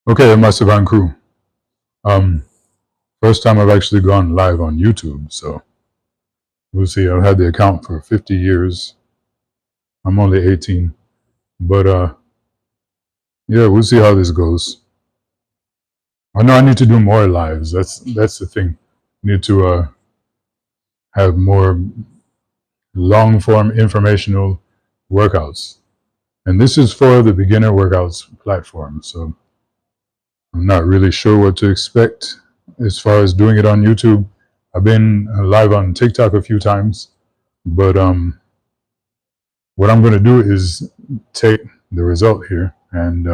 Okay, Mastervan crew. Um, First time I've actually gone live on YouTube, so we'll see. I've had the account for 50 years. I'm only 18, but yeah, we'll see how this goes. I know I need to do more lives. That's the thing. Need to have more long form informational workouts, and this is for the beginner workouts platform. So I'm not really sure what to expect as far as doing it on YouTube. I've been live on TikTok a few times, but what I'm going to do is take the result here and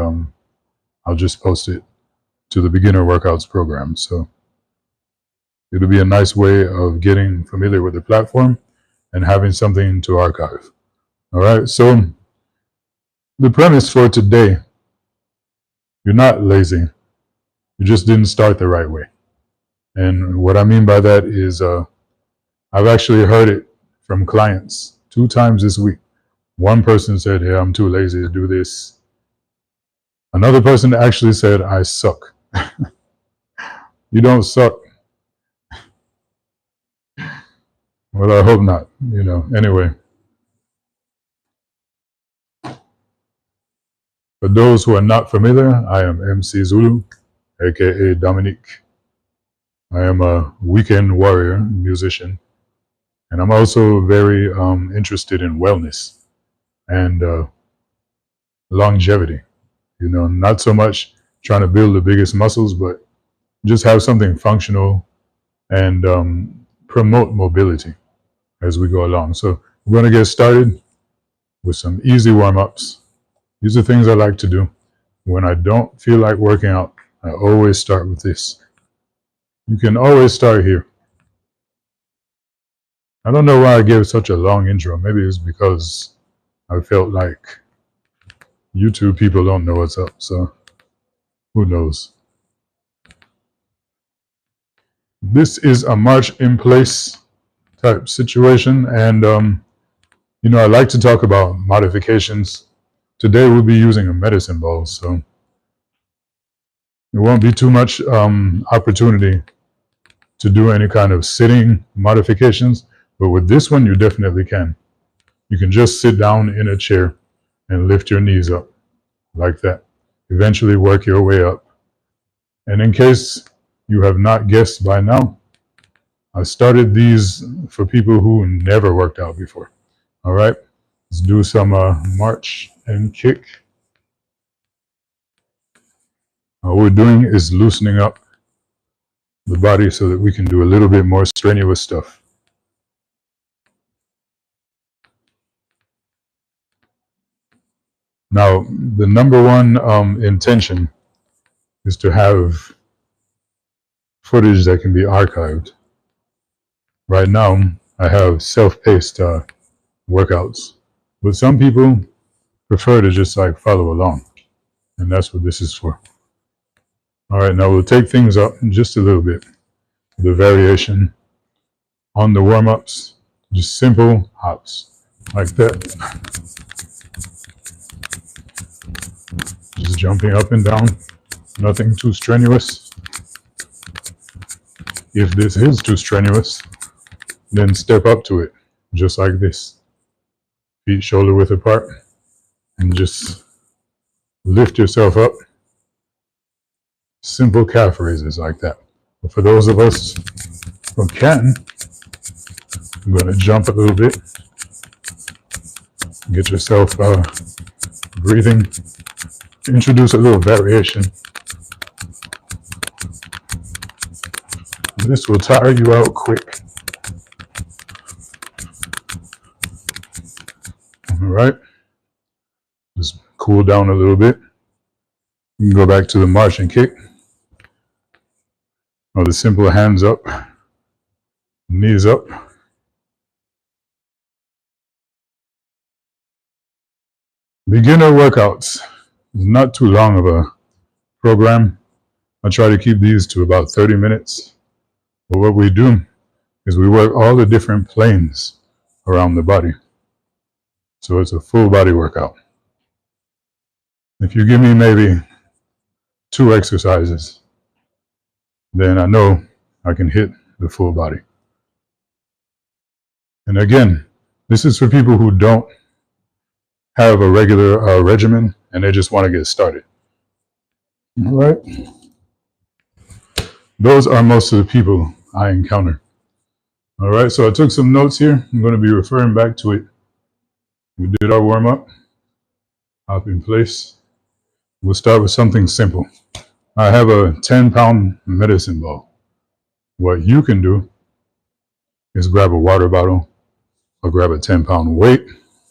I'll just post it to the beginner workouts program. So it'll be a nice way of getting familiar with the platform and having something to archive. All right. So the premise for today, you're not lazy. You just didn't start the right way. And what I mean by that is I've actually heard it from clients 2 times this week. One person said, "Hey, I'm too lazy to do this." Another person actually said, "I suck." You don't suck. Well, I hope not, Anyway, for those who are not familiar, I am MC Zulu, aka Dominique. I am a weekend warrior musician, and I'm also very interested in wellness and longevity. Not so much trying to build the biggest muscles, but just have something functional and promote mobility as we go along. So we're going to get started with some easy warm-ups. These are things I like to do. When I don't feel like working out, I always start with this. You can always start here. I don't know why I gave such a long intro. Maybe it's because I felt like YouTube people don't know what's up, so who knows. This is a march in place type situation, and I like to talk about modifications. Today we'll be using a medicine ball, so there won't be too much opportunity to do any kind of sitting modifications, but with this one you definitely can. You can just sit down in a chair and lift your knees up like that. Eventually work your way up. And in case you have not guessed by now, I started these for people who never worked out before. All right, let's do some march and kick. All we're doing is loosening up the body so that we can do a little bit more strenuous stuff. Now, the number one intention is to have footage that can be archived. Right now, I have self-paced workouts, but some people prefer to just like follow along, and that's what this is for. All right, now we'll take things up just a little bit. The variation on the warm-ups, just simple hops like that. Just jumping up and down, nothing too strenuous. If this is too strenuous, then step up to it, just like this. Feet shoulder width apart, and just lift yourself up. Simple calf raises like that. But for those of us who can, I'm going to jump a little bit. Get yourself breathing. Introduce a little variation. This will tire you out quick. All right. Just cool down a little bit. You can go back to the march and kick. Or the simple hands up, knees up. Beginner workouts is not too long of a program. I try to keep these to about 30 minutes. But what we do is we work all the different planes around the body. So it's a full body workout. If you give me maybe 2 exercises, then I know I can hit the full body. And again, this is for people who don't have a regular regimen and they just want to get started. All right. Those are most of the people I encounter. All right, so I took some notes here. I'm going to be referring back to it. We did our warm up, hop in place. We'll start with something simple. I have a 10-pound medicine ball. What you can do is grab a water bottle or grab a 10-pound weight,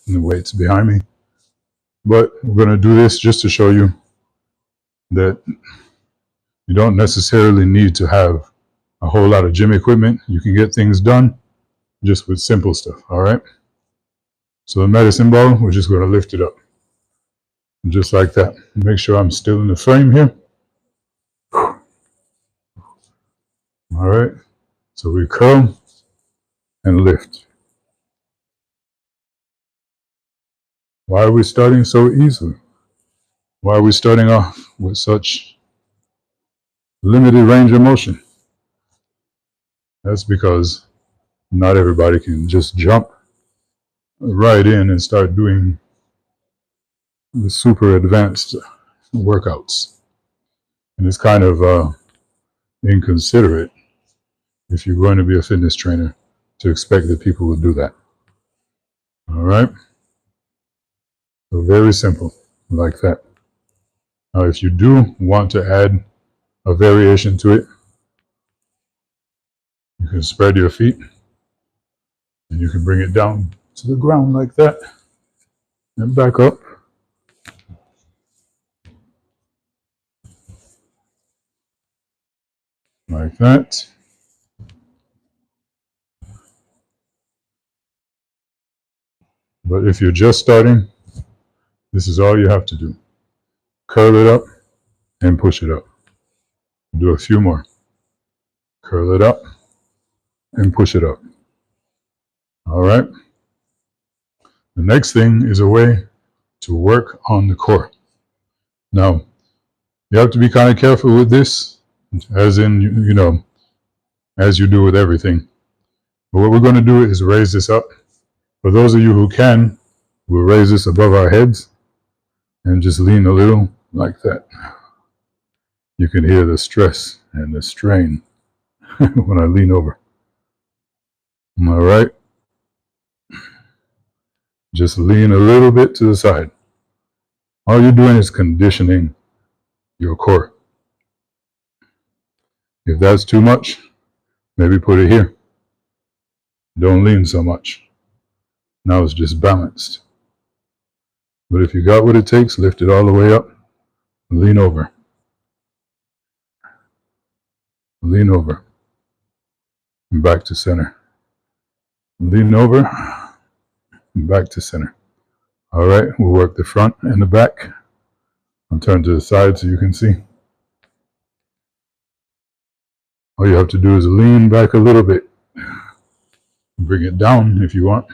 and the weight's behind me. But we're going to do this just to show you that you don't necessarily need to have a whole lot of gym equipment. You can get things done just with simple stuff, all right? So the medicine ball, we're just going to lift it up. Just like that. Make sure I'm still in the frame here. All right. So we curl and lift. Why are we starting so easily? Why are we starting off with such limited range of motion? That's because not everybody can just jump right in and start doing the super advanced workouts. And it's kind of inconsiderate if you're going to be a fitness trainer to expect that people will do that. All right. So very simple, like that. Now, if you do want to add a variation to it, you can spread your feet and you can bring it down to the ground like that and back up. Like that. But if you're just starting, this is all you have to do. Curl it up and push it up. Do a few more. Curl it up and push it up. All right. The next thing is a way to work on the core. Now, you have to be kind of careful with this, as in, you know, as you do with everything. But what we're going to do is raise this up. For those of you who can, we'll raise this above our heads and just lean a little like that. You can hear the stress and the strain when I lean over. All right. Just lean a little bit to the side. All you're doing is conditioning your core. If that's too much, maybe put it here. Don't lean so much. Now it's just balanced. But if you got what it takes, lift it all the way up. Lean over. Lean over. And back to center. Lean over. And back to center. All right, we'll work the front and the back. I'll turn to the side so you can see. All you have to do is lean back a little bit. Bring it down if you want.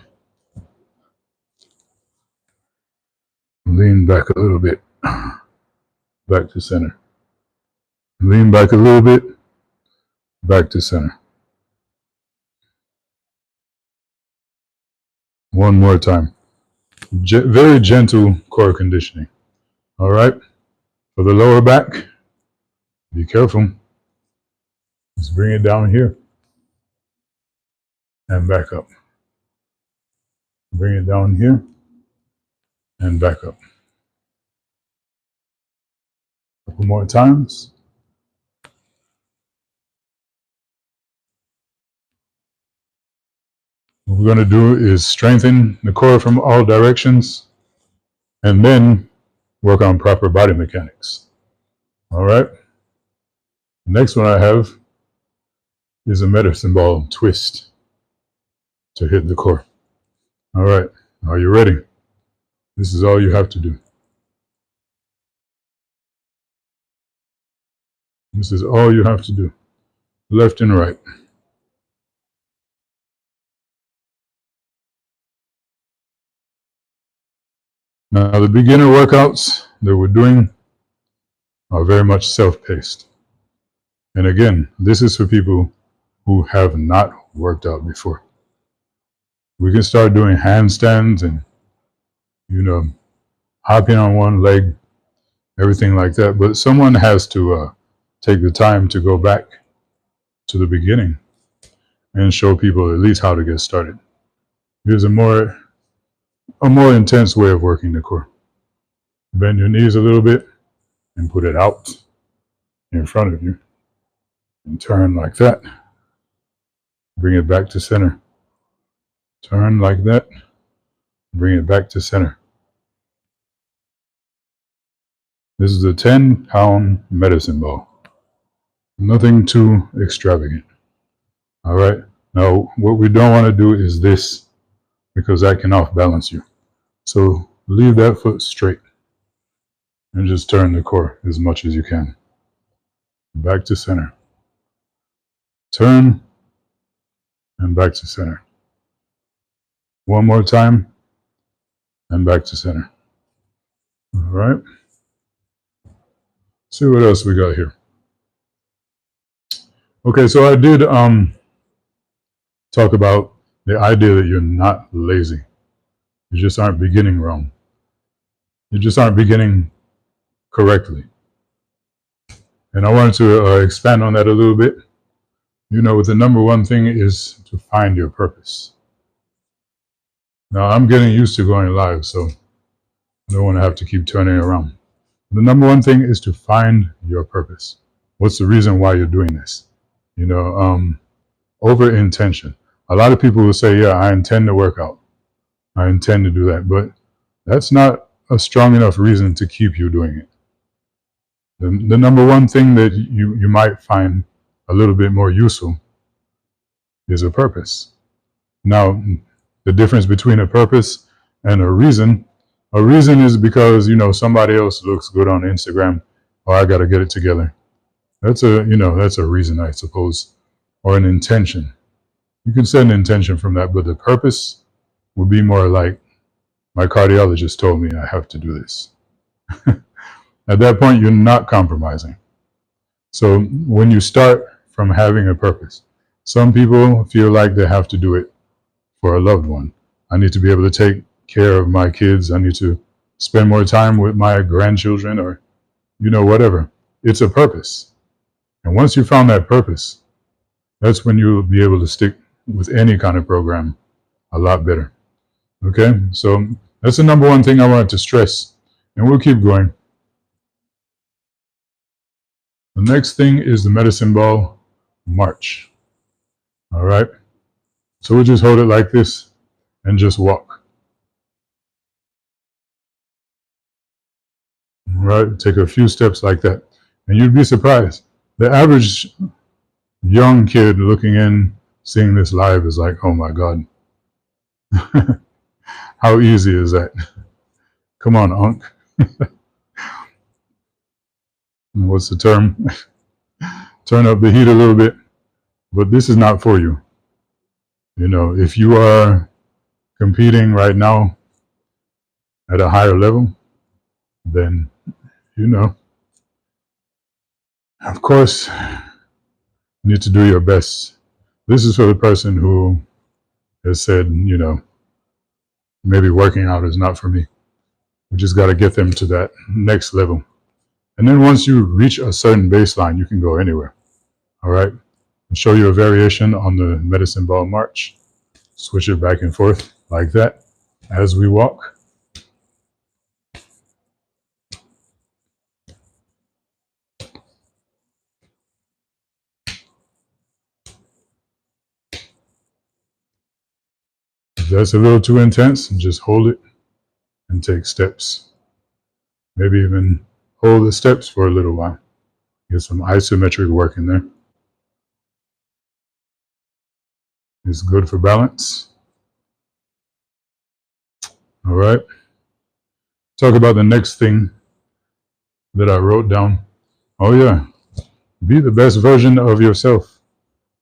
Lean back a little bit. Back to center. Lean back a little bit. Back to center. One more time. Very gentle core conditioning. All right. For the lower back, be careful. Just bring it down here and back up. Bring it down here and back up. A couple more times. What we're going to do is strengthen the core from all directions and then work on proper body mechanics. All right. The next one I have is a medicine ball twist to hit the core. All right. Are you ready? This is all you have to do. This is all you have to do. Left and right. Now, the beginner workouts that we're doing, are very much self-paced. And again, this is for people who have not worked out before. We can start doing handstands and, hopping on one leg, everything like that. But someone has to take the time to go back to the beginning and show people at least how to get started. Here's a more intense way of working the core. Bend your knees a little bit and put it out in front of you. And turn like that. Bring it back to center. Turn like that. Bring it back to center. This is a 10-pound medicine ball. Nothing too extravagant. All right. Now, what we don't want to do is this, because that can off balance you. So leave that foot straight and just turn the core as much as you can. Back to center. Turn and back to center. One more time and back to center. All right. See what else we got here. Okay, so I did talk about the idea that you're not lazy. You just aren't beginning wrong. You just aren't beginning correctly. And I wanted to expand on that a little bit. The number one thing is to find your purpose. Now, I'm getting used to going live, so I don't want to have to keep turning around. The number one thing is to find your purpose. What's the reason why you're doing this? Over intention. A lot of people will say, yeah, I intend to work out. I intend to do that. But that's not a strong enough reason to keep you doing it. The number one thing that you might find a little bit more useful is a purpose. Now, the difference between a purpose and a reason is because, somebody else looks good on Instagram, or I got to get it together. That's a reason, I suppose, or an intention. You can set an intention from that, but the purpose would be more like, my cardiologist told me I have to do this. At that point, you're not compromising. So when you start from having a purpose, some people feel like they have to do it for a loved one. I need to be able to take care of my kids. I need to spend more time with my grandchildren, or, whatever. It's a purpose. And once you found that purpose, that's when you'll be able to stick with any kind of program a lot better. Okay, so that's the number one thing I wanted to stress, and we'll keep going. The next thing is the medicine ball march. All right, so we'll just hold it like this and just walk. All right, take a few steps like that, and you'd be surprised. The average young kid looking in, seeing this live is like, oh my God. How easy is that? Come on, Unc. What's the term? Turn up the heat a little bit. But this is not for you. If you are competing right now at a higher level, then, of course, you need to do your best. This is for the person who has said, maybe working out is not for me. We just got to get them to that next level. And then once you reach a certain baseline, you can go anywhere. All right? I'll show you a variation on the medicine ball march. Switch it back and forth like that as we walk. If that's a little too intense, just hold it and take steps. Maybe even hold the steps for a little while. Get some isometric work in there. It's good for balance. All right. Talk about the next thing that I wrote down. Oh yeah. Be the best version of yourself.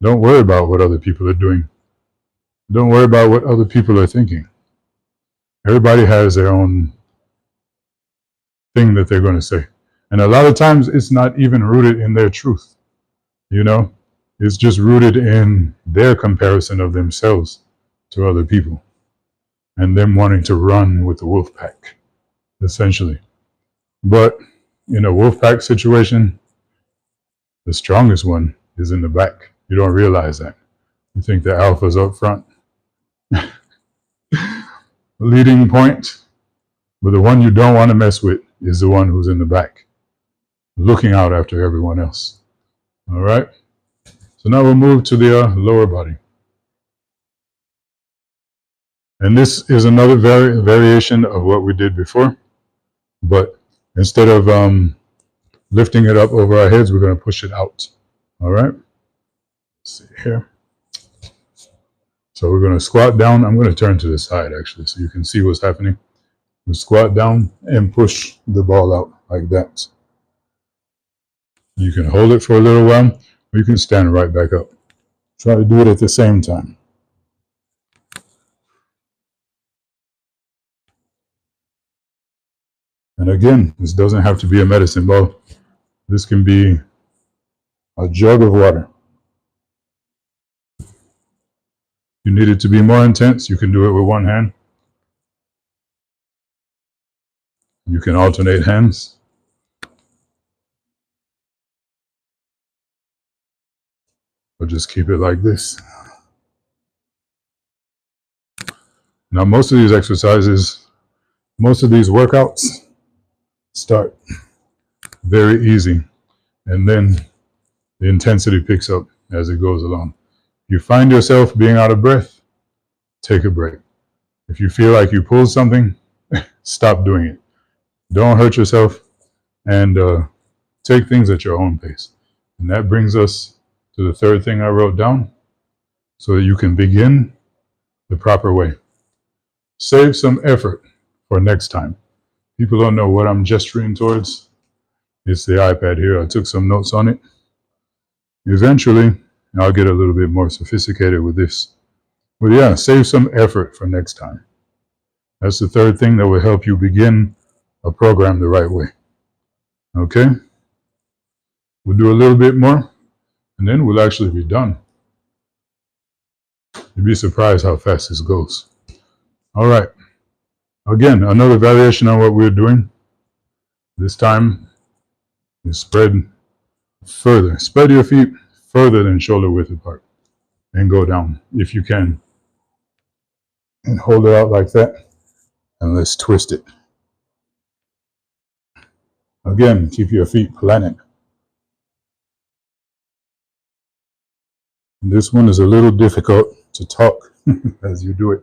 Don't worry about what other people are doing. Don't worry about what other people are thinking. Everybody has their own thing that they're going to say. And a lot of times it's not even rooted in their truth, you know? It's just rooted in their comparison of themselves to other people and them wanting to run with the wolf pack, essentially. But in a wolf pack situation, the strongest one is in the back. You don't realize that. You think the alpha's up front, leading point, but the one you don't want to mess with is the one who's in the back, looking out after everyone else. All right? So now we'll move to the lower body. And this is another variation of what we did before, but instead of lifting it up over our heads, we're going to push it out. All right? Let's see here. So we're going to squat down. I'm going to turn to the side, actually, so you can see what's happening. We squat down and push the ball out like that. You can hold it for a little while, or you can stand right back up. Try to do it at the same time. And again, this doesn't have to be a medicine ball. This can be a jug of water. If you need it to be more intense, you can do it with one hand. You can alternate hands. Or just keep it like this. Now, most of these exercises, most of these workouts start very easy, and then the intensity picks up as it goes along. If you find yourself being out of breath, take a break. If you feel like you pulled something, stop doing it. Don't hurt yourself, and take things at your own pace. And that brings us to the third thing I wrote down, so that you can begin the proper way. Save some effort for next time. People don't know what I'm gesturing towards. It's the iPad here. I took some notes on it. Eventually, I'll get a little bit more sophisticated with this. But yeah, save some effort for next time. That's the third thing that will help you begin a program the right way. Okay? We'll do a little bit more, and then we'll actually be done. You'd be surprised how fast this goes. All right. Again, another variation on what we're doing. This time, you spread further. Spread your feet further than shoulder width apart, and go down if you can. And hold it out like that, and let's twist it. Again, keep your feet planted. This one is a little difficult to talk as you do it.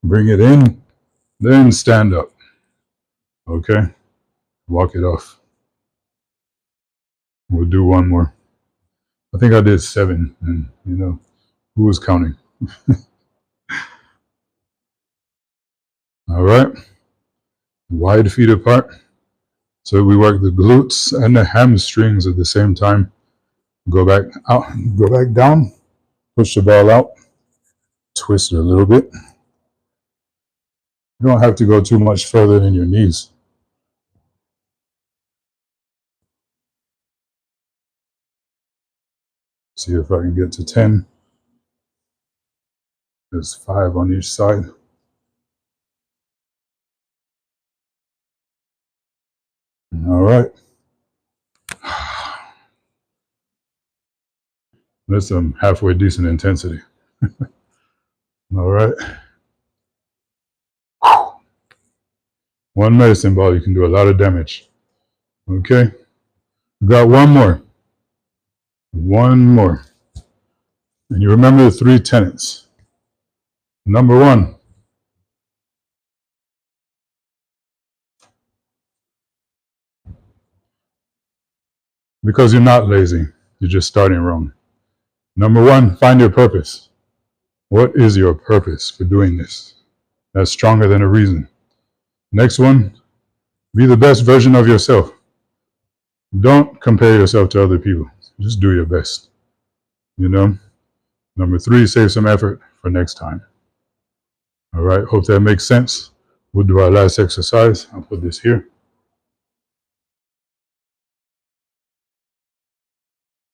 Bring it in, then stand up. Okay? Walk it off. We'll do one more. I think I did 7, and you know, who was counting? All right. Wide feet apart. So we work the glutes and the hamstrings at the same time. Go back out, go back down, push the ball out, twist it a little bit. You don't have to go too much further than your knees. See if I can get to 10. There's 5 on each side. All right. That's some halfway decent intensity. All right. One medicine ball, you can do a lot of damage. Okay. We got one more. One more. And you remember the 3 tenets. Number 1. Because you're not lazy, you're just starting wrong. Number 1, find your purpose. What is your purpose for doing this? That's stronger than a reason. Next one, be the best version of yourself. Don't compare yourself to other people. Just do your best. You know? Number 3, save some effort for next time. All right, hope that makes sense. We'll do our last exercise. I'll put this here.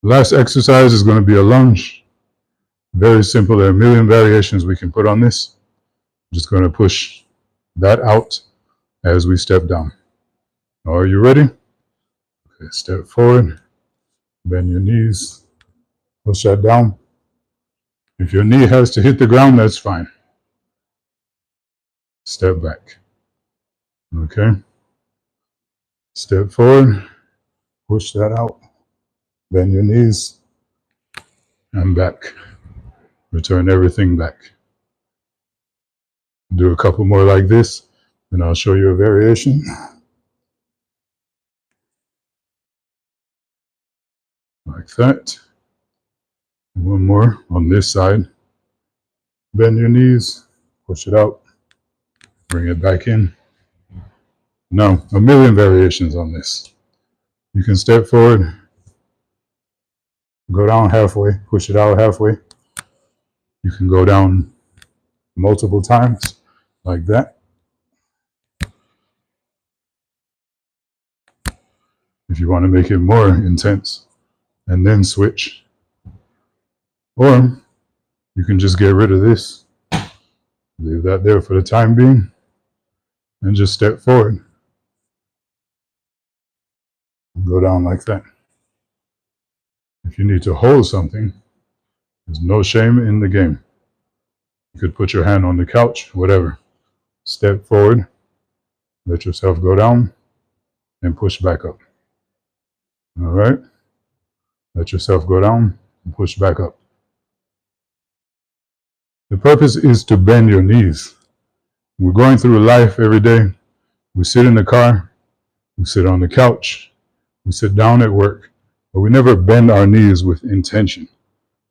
Last exercise is going to be a lunge. Very simple. There are a million variations we can put on this. I'm just going to push that out as we step down. Are you ready? Okay, step forward, bend your knees, push that down. If your knee has to hit the ground, that's fine. Step back. Okay. Step forward, push that out, bend your knees, and back. Return everything back. Do a couple more like this, and I'll show you a variation. Like that. One more on this side. Bend your knees, push it out, bring it back in. Now, a million variations on this. You can step forward, go down halfway, push it out halfway. You can go down multiple times like that. If you want to make it more intense, and then switch. Or you can just get rid of this, leave that there for the time being, and just step forward. Go down like that. If you need to hold something, there's no shame in the game. You could put your hand on the couch, whatever. Step forward, let yourself go down, and push back up. All right? Let yourself go down and push back up. The purpose is to bend your knees. We're going through life every day. We sit in the car, we sit on the couch, we sit down at work, but we never bend our knees with intention,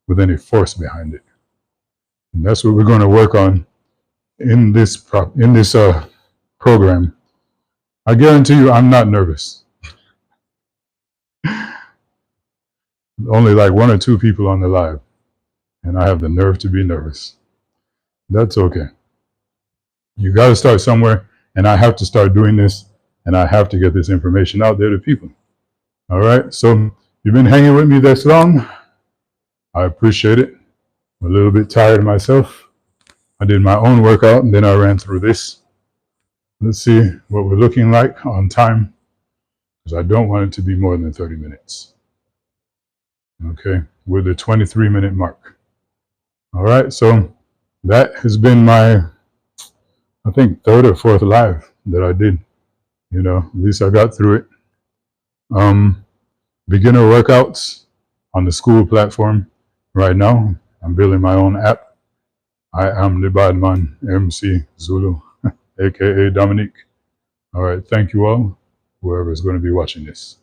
with any force behind it. And that's what we're going to work on in this program. I guarantee you I'm not nervous. Only like 1 or 2 people on the live, and I have the nerve to be nervous. That's okay. You got to start somewhere, and I have to start doing this, and I have to get this information out there to people. All right, so you've been hanging with me this long. I appreciate it. I'm a little bit tired myself. I did my own workout, and then I ran through this. Let's see what we're looking like on time, because I don't want it to be more than 30 minutes. Okay, we're the 23-minute mark. All right, so that has been my, I think, 3rd or 4th live that I did. You know, at least I got through it. Beginner workouts on the school platform right now. I'm building my own app. I am the Badman MC Zulu, aka Dominique. All right, thank you all, whoever is going to be watching this.